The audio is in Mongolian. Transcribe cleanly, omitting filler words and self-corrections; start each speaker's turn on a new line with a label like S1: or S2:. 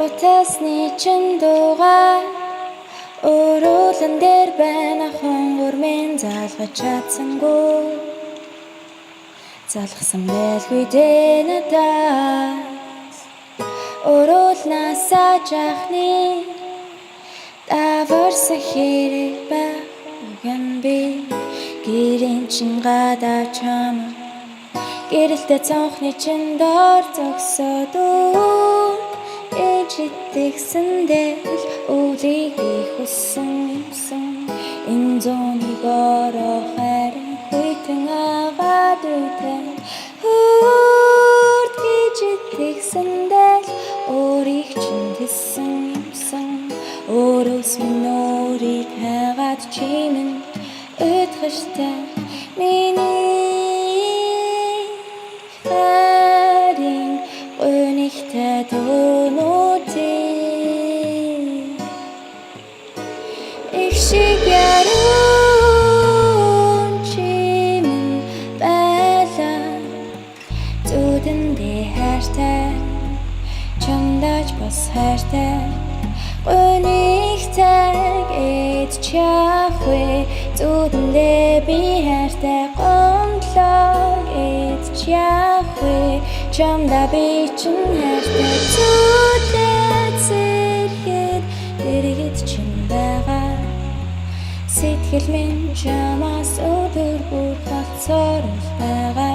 S1: Утасны чин дуугаа өрөөлөн дээр байна хонгор минь залгаж чадсангүй залгсан байлгүй дээ надаас өрөөлнасаа жахны даварсан хэрэг байган би гэрийн чин гадаа чам гэрэлтэй цонхны чин дор зогсоод ичдэгсэндээ үлийг би хүссэн юмсан энэ зүүнийг орохоор хүйтэн агаад үтэн хурд ичдэгсэндээ өөрийг чинь тэсэн юмсан өөрөөс минь өөрийг хайгаад чимэн өтгөштэй миний харин өнөхтэй дөнөтэй их шиг яруу чимэн байлаа зүдэндээ хайртай чамдаж бас хайртай өнөхтэй идчихвэ зүдэндээ би хайртай гомдлоо идчихвэ чамда би чин хайртай зүдэд зэрхэд дэргэд чин байгаа сэтгэл минь чамаас өдөр бүр хацаар байгаа